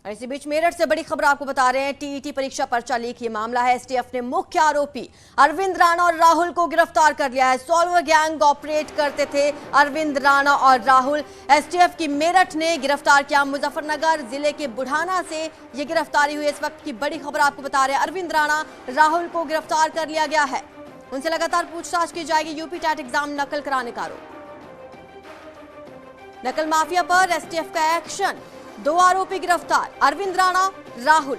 और इसी बीच मेरठ से बड़ी खबर आपको बता रहे हैं। टीईटी परीक्षा पर्चा लीक ये मामला है। एसटीएफ ने मुख्य आरोपी अरविंद राणा और राहुल को गिरफ्तार कर लिया है। सॉल्वर गैंग ऑपरेट करते थे अरविंद राणा और राहुल। एसटीएफ की मेरठ ने गिरफ्तार किया। मुजफ्फरनगर जिले के बुढ़ाना से ये गिरफ्तारी हुई। इस वक्त की बड़ी खबर आपको बता रहे हैं। अरविंद राणा राहुल को गिरफ्तार कर लिया गया है। उनसे लगातार पूछताछ की जाएगी। यूपी टैट एग्जाम नकल कराने का आरोप। नकल माफिया पर एसटीएफ का एक्शन। 2 आरोपी गिरफ्तार, अरविंद राणा, राहुल।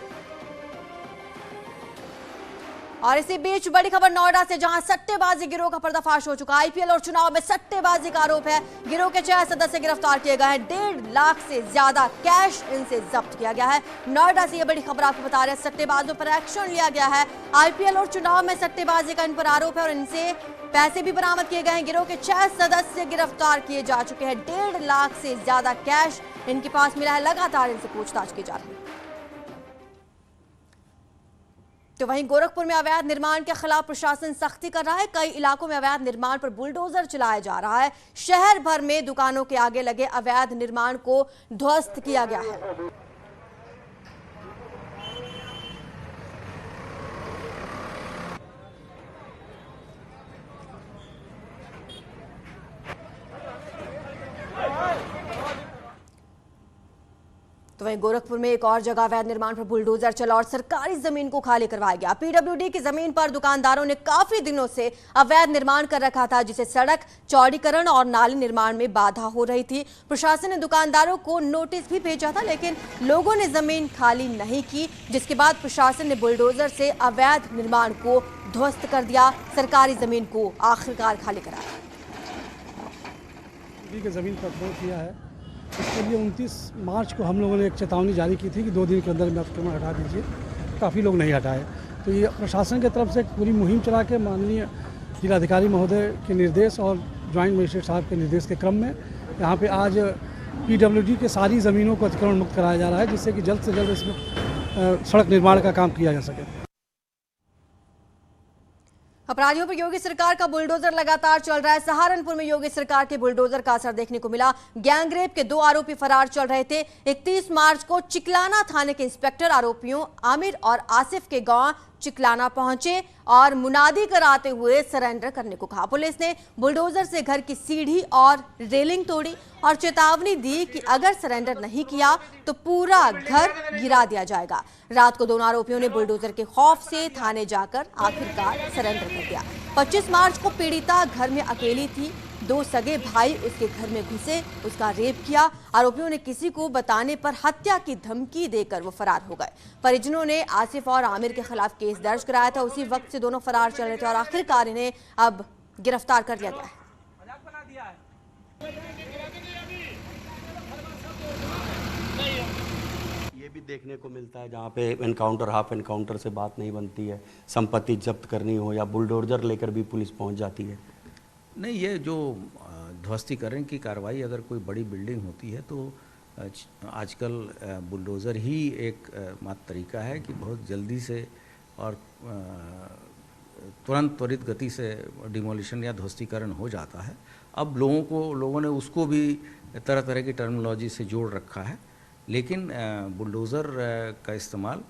और इसी बीच बड़ी खबर नोएडा से, जहां सट्टेबाजी गिरोह का पर्दाफाश हो चुका। आईपीएल और चुनाव में सट्टेबाजी का आरोप है। गिरोह के 6 सदस्य गिरफ्तार किए गए हैं। 1.5 लाख से ज्यादा कैश इनसे जब्त किया गया है। नोएडा से यह बड़ी खबर आपको बता रहे हैं। सट्टेबाजों पर एक्शन लिया गया है। आईपीएल और चुनाव में सट्टेबाजी का इन पर आरोप है और इनसे पैसे भी बरामद किए गए हैं। गिरोह के 6 सदस्य गिरफ्तार किए जा चुके हैं। 1.5 लाख से ज्यादा कैश इनके पास मिला है। लगातार इनसे पूछताछ की जा रही है। तो वहीं गोरखपुर में अवैध निर्माण के खिलाफ प्रशासन सख्ती कर रहा है। कई इलाकों में अवैध निर्माण पर बुलडोजर चलाया जा रहा है। शहर भर में दुकानों के आगे लगे अवैध निर्माण को ध्वस्त किया गया है। तो वहीं गोरखपुर में एक और जगह अवैध निर्माण पर बुलडोजर चला और सरकारी जमीन को खाली करवाया गया। पीडब्ल्यूडी की जमीन पर दुकानदारों ने काफी दिनों से अवैध निर्माण कर रखा था, जिसे सड़क चौड़ीकरण और नाली निर्माण में बाधा हो रही थी। प्रशासन ने दुकानदारों को नोटिस भी भेजा था, लेकिन लोगों ने जमीन खाली नहीं की, जिसके बाद प्रशासन ने बुलडोजर से अवैध निर्माण को ध्वस्त कर दिया। सरकारी जमीन को आखिरकार खाली कराया। जमीन पर अप्रोच किया है, इसके लिए 29 मार्च को हम लोगों ने एक चेतावनी जारी की थी कि 2 दिन के अंदर में अतिक्रमण हटा दीजिए। काफ़ी लोग नहीं हटाए, तो ये प्रशासन की तरफ से एक पूरी मुहिम चला के माननीय जिलाधिकारी महोदय के निर्देश और ज्वाइंट मजिस्ट्रेट साहब के निर्देश के क्रम में यहाँ पे आज पीडब्ल्यूडी के सारी ज़मीनों को अतिक्रमण मुक्त कराया जा रहा है, जिससे कि जल्द से जल्द इसमें सड़क निर्माण का काम किया जा सके। अपराधियों पर योगी सरकार का बुलडोजर लगातार चल रहा है। सहारनपुर में योगी सरकार के बुलडोजर का असर देखने को मिला। गैंगरेप के 2 आरोपी फरार चल रहे थे। 31 मार्च को चिकलाना थाने के इंस्पेक्टर आरोपियों आमिर और आसिफ के गांव चिकलाना पहुंचे और मुनादी कराते हुए सरेंडर करने को कहा। पुलिस ने बुलडोजर से घर की सीढ़ी और रेलिंग तोड़ी और चेतावनी दी कि अगर सरेंडर नहीं किया तो पूरा घर गिरा दिया जाएगा। रात को दोनों आरोपियों ने बुलडोजर के खौफ से थाने जाकर आखिरकार सरेंडर कर दिया। 25 मार्च को पीड़िता घर में अकेली थी। 2 सगे भाई उसके घर में घुसे, उसका रेप किया। आरोपियों ने किसी को बताने पर हत्या की धमकी देकर वो फरार हो गए। परिजनों ने आसिफ और आमिर के खिलाफ केस दर्ज कराया था। उसी वक्त से दोनों फरार चल रहे थे और आखिरकार इन्हें अब गिरफ्तार कर लिया गया है। ये भी देखने को मिलता है जहाँ पे एनकाउंटर हाफ एनकाउंटर से बात नहीं बनती है, संपत्ति जब्त करनी हो या बुलडोजर लेकर भी पुलिस पहुँच जाती है। नहीं, ये जो ध्वस्तीकरण की कार्रवाई अगर कोई बड़ी बिल्डिंग होती है तो आजकल बुलडोज़र ही एक मात्र तरीका है कि बहुत जल्दी से और तुरंत त्वरित गति से डिमोलिशन या ध्वस्तीकरण हो जाता है। अब लोगों ने उसको भी तरह तरह की टर्मिनोलॉजी से जोड़ रखा है, लेकिन बुलडोज़र का इस्तेमाल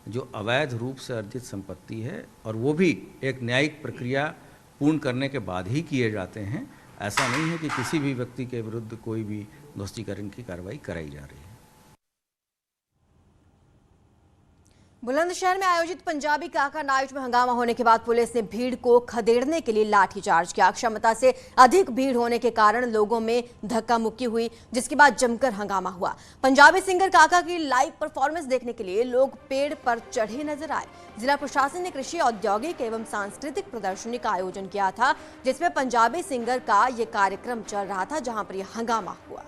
जो अवैध रूप से अर्जित संपत्ति है और वो भी एक न्यायिक प्रक्रिया पूर्ण करने के बाद ही किए जाते हैं। ऐसा नहीं है कि किसी भी व्यक्ति के विरुद्ध कोई भी ध्वस्तीकरण की कार्रवाई कराई जा रही है। बुलंदशहर में आयोजित पंजाबी काका नाइट में हंगामा होने के बाद पुलिस ने भीड़ को खदेड़ने के लिए लाठीचार्ज किया। क्षमता से अधिक भीड़ होने के कारण लोगों में धक्का मुक्की हुई, जिसके बाद जमकर हंगामा हुआ। पंजाबी सिंगर काका की लाइव परफॉर्मेंस देखने के लिए लोग पेड़ पर चढ़े नजर आए। जिला प्रशासन ने कृषि, औद्योगिक एवं सांस्कृतिक प्रदर्शनी का आयोजन किया था, जिसमें पंजाबी सिंगर का ये कार्यक्रम चल रहा था, जहां पर यह हंगामा हुआ।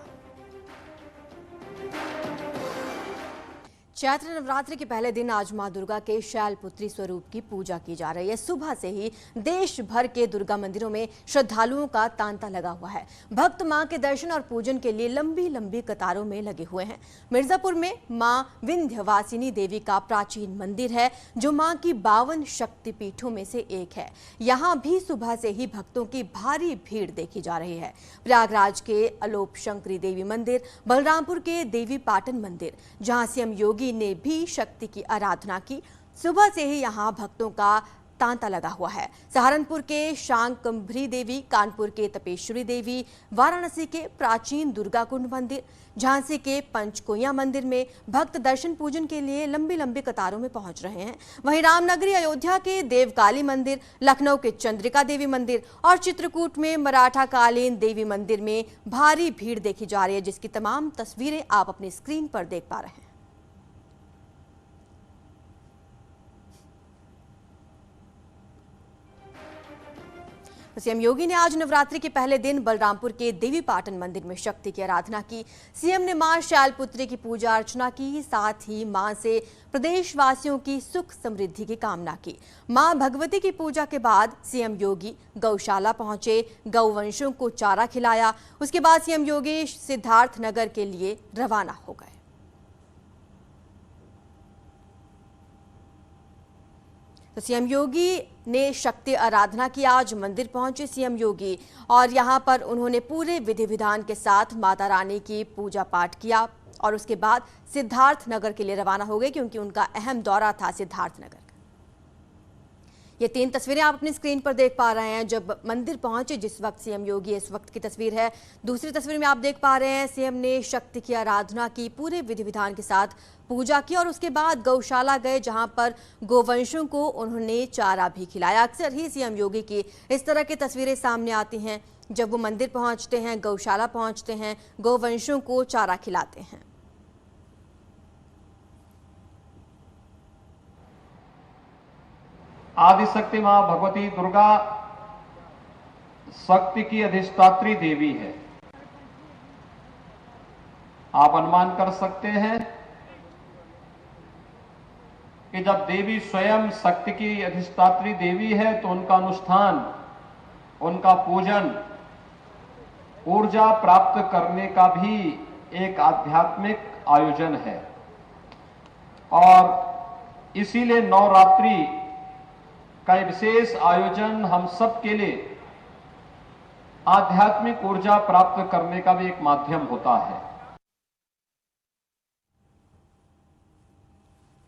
चैत्र नवरात्रि के पहले दिन आज मां दुर्गा के शैलपुत्री स्वरूप की पूजा की जा रही है। सुबह से ही देश भर के दुर्गा मंदिरों में श्रद्धालुओं का तांता लगा हुआ है। भक्त मां के दर्शन और पूजन के लिए लंबी लंबी कतारों में लगे हुए हैं। मिर्जापुर में मां विंध्यवासिनी देवी का प्राचीन मंदिर है, जो मां की 52 शक्तिपीठों में से एक है। यहाँ भी सुबह से ही भक्तों की भारी भीड़ देखी जा रही है। प्रयागराज के अलोप शंकरी देवी मंदिर, बलरामपुर के देवी पाटन मंदिर, जहाँ सीएम योगी ने भी शक्ति की आराधना की, सुबह से ही यहां भक्तों का तांता लगा हुआ है। सहारनपुर के शांकंभरी देवी, कानपुर के तपेश्वरी देवी, वाराणसी के प्राचीन दुर्गा कुंड मंदिर, झांसी के पंचकोया मंदिर में भक्त दर्शन पूजन के लिए लंबी लंबी कतारों में पहुंच रहे हैं। वहीं रामनगरी अयोध्या के देवकाली मंदिर, लखनऊ के चंद्रिका देवी मंदिर और चित्रकूट में मराठा कालीन देवी मंदिर में भारी भीड़ देखी जा रही है, जिसकी तमाम तस्वीरें आप अपनी स्क्रीन पर देख पा रहे हैं। सीएम योगी ने आज नवरात्रि के पहले दिन बलरामपुर के देवी पाटन मंदिर में शक्ति की आराधना की। सीएम ने मां शैलपुत्री की पूजा अर्चना की, साथ ही मां से प्रदेशवासियों की सुख समृद्धि की कामना की। मां भगवती की पूजा के बाद सीएम योगी गौशाला पहुंचे, गौवंशों को चारा खिलाया। उसके बाद सीएम योगी सिद्धार्थ नगर के लिए रवाना हो गए। तो सीएम योगी ने शक्ति आराधना की। आज मंदिर पहुंचे सीएम योगी और यहां पर उन्होंने पूरे विधि विधान के साथ माता रानी की पूजा पाठ किया और उसके बाद सिद्धार्थ नगर के लिए रवाना हो गए, क्योंकि उनका अहम दौरा था सिद्धार्थ नगर का। ये 3 तस्वीरें आप अपनी स्क्रीन पर देख पा रहे हैं जब मंदिर पहुंचे जिस वक्त सीएम योगी, इस वक्त की तस्वीर है। दूसरी तस्वीर में आप देख पा रहे हैं सीएम ने शक्ति की आराधना की, पूरे विधि विधान के साथ पूजा की और उसके बाद गौशाला गए, जहां पर गोवंशों को उन्होंने चारा भी खिलाया। अक्सर ही सीएम योगी की इस तरह की तस्वीरें सामने आती हैं जब वो मंदिर पहुंचते हैं, गौशाला पहुंचते हैं, गोवंशों को चारा खिलाते हैं। आदिशक्ति मां भगवती दुर्गा शक्ति की अधिष्ठात्री देवी है। आप अनुमान कर सकते हैं कि जब देवी स्वयं शक्ति की अधिष्ठात्री देवी है तो उनका अनुष्ठान, उनका पूजन ऊर्जा प्राप्त करने का भी एक आध्यात्मिक आयोजन है और इसीलिए नवरात्रि का विशेष आयोजन हम सब के लिए आध्यात्मिक ऊर्जा प्राप्त करने का भी एक माध्यम होता है।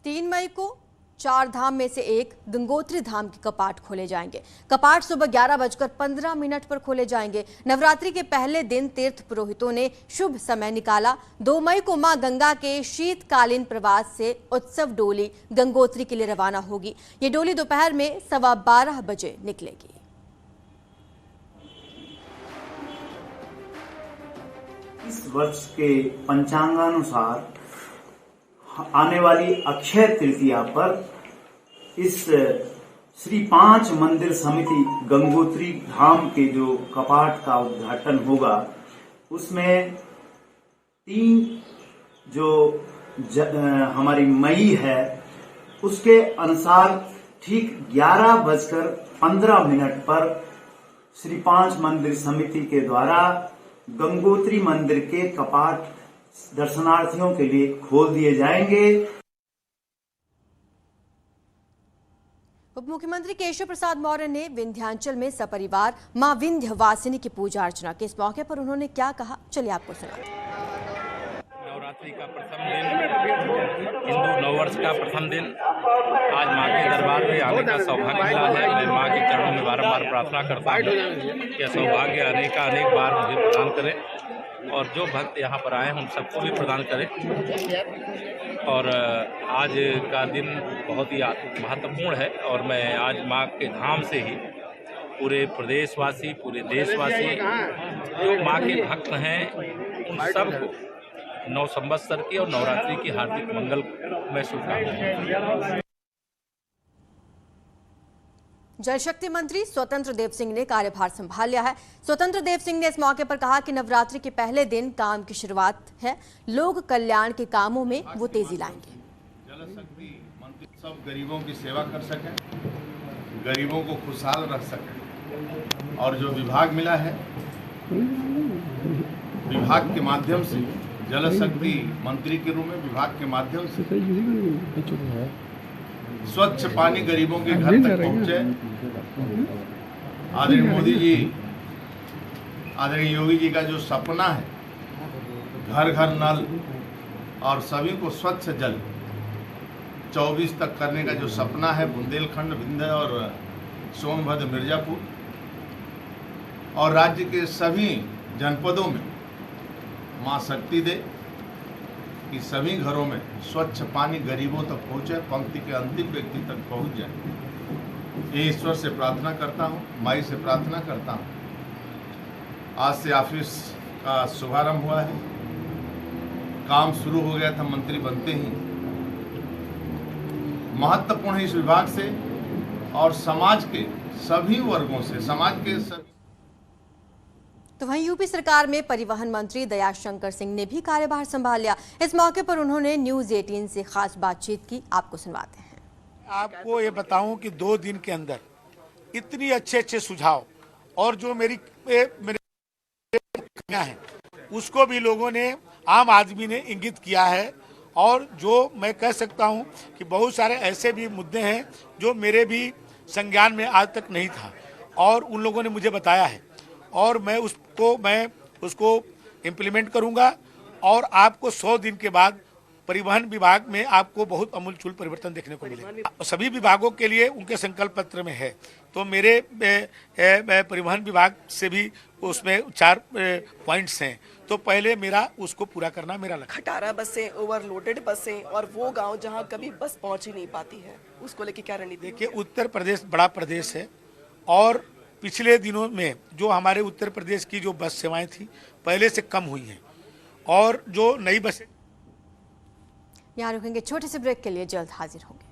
3 मई को 4 धाम में से एक गंगोत्री धाम के कपाट खोले जाएंगे। कपाट सुबह 11:15 पर खोले जाएंगे। नवरात्रि के पहले दिन तीर्थ पुरोहितों ने शुभ समय निकाला। 2 मई को मां गंगा के शीतकालीन प्रवास से उत्सव डोली गंगोत्री के लिए रवाना होगी। ये डोली दोपहर में 12:15 बजे निकलेगी। इस वर्ष के पंचांगानुसार आने वाली अक्षय तृतीया पर इस श्री 5 मंदिर समिति गंगोत्री धाम के जो कपाट का उद्घाटन होगा, उसमें 3 जो हमारी मई है उसके अनुसार ठीक 11:15 पर श्री 5 मंदिर समिति के द्वारा गंगोत्री मंदिर के कपाट दर्शनार्थियों के लिए खोल दिए जाएंगे। उप मुख्यमंत्री केशव प्रसाद मौर्य ने विंध्याचल में सपरिवार मां विंध्यवासिनी की पूजा अर्चना की। इस मौके पर उन्होंने क्या कहा, चलिए आपको सुनाते हैं। नवरात्रि का प्रथम दिन, हिंदू नववर्ष का प्रथम दिन, आज मां के दरबार में आने का सौभाग्य मिला है। मैं मां के चरणों में बारंबार प्रार्थना करता हूँ कि सौभाग्य अनेक बार मुझे प्रदान करें और जो भक्त यहाँ पर आए हैं उन सबको भी प्रदान करें। और आज का दिन बहुत ही महत्वपूर्ण है और मैं आज मां के धाम से ही पूरे प्रदेशवासी, पूरे देशवासी जो मां के भक्त हैं उन सबको 9 संवत्सर की और नवरात्रि की हार्दिक मंगल में शुभकामनाएं। जल शक्ति मंत्री स्वतंत्र देव सिंह ने कार्यभार संभाल लिया है। स्वतंत्र देव सिंह ने इस मौके पर कहा कि नवरात्रि के पहले दिन काम की शुरुआत है, लोक कल्याण के कामों में वो तेजी लाएंगे। जल शक्ति मंत्री सब गरीबों की सेवा कर सकें, गरीबों को खुशहाल रख सकें। और जो विभाग मिला है, विभाग के माध्यम से जल शक्ति मंत्री के रूप में विभाग के माध्यम से स्वच्छ पानी गरीबों के घर तक पहुंचे। आदरणीय मोदी जी, आदरणीय योगी जी का जो सपना है, घर घर नल और सभी को स्वच्छ जल 24 तक करने का जो सपना है, बुंदेलखंड, विंध्य और सोनभद्र, मिर्जापुर और राज्य के सभी जनपदों में मां शक्ति दे कि सभी घरों में स्वच्छ पानी गरीबों तक पहुंचे, पंक्ति के अंतिम व्यक्ति तक पहुंच जाए। ये ईश्वर से प्रार्थना करता हूं, माई से प्रार्थना करता हूं। आज से ऑफिस का शुभारंभ हुआ है, काम शुरू हो गया था मंत्री बनते ही। महत्वपूर्ण है इस विभाग से और समाज के सभी वर्गों से, समाज के सभी। तो वहीं यूपी सरकार में परिवहन मंत्री दयाशंकर सिंह ने भी कार्यभार संभाल लिया। इस मौके पर उन्होंने न्यूज 18 से खास बातचीत की, आपको सुनवाते हैं। आपको ये बताऊं कि 2 दिन के अंदर इतनी अच्छे सुझाव और जो मेरी है उसको भी लोगों ने, आम आदमी ने इंगित किया है। और जो मैं कह सकता हूं कि बहुत सारे ऐसे भी मुद्दे हैं जो मेरे भी संज्ञान में आज तक नहीं था और उन लोगों ने मुझे बताया है और मैं उसको इम्प्लीमेंट करूंगा। और आपको 100 दिन के बाद परिवहन विभाग में आपको बहुत अमूलचूल परिवर्तन देखने को मिलेगा। सभी विभागों के लिए उनके संकल्प पत्र में है, तो मेरे परिवहन विभाग से भी उसमें 4 पॉइंट्स हैं। तो पहले मेरा उसको पूरा करना मेरा लक्ष्य। खटारा बसें, ओवरलोडेड बसें और वो गांव जहां कभी बस पहुंच ही नहीं पाती है, उसको लेके क्या रणनीति? देखिए, उत्तर प्रदेश बड़ा प्रदेश है और पिछले दिनों में जो हमारे उत्तर प्रदेश की जो बस सेवाएं थी पहले से कम हुई हैं और जो नई बसें। यहाँ रुकेंगे छोटे से ब्रेक के लिए, जल्द हाजिर होंगे।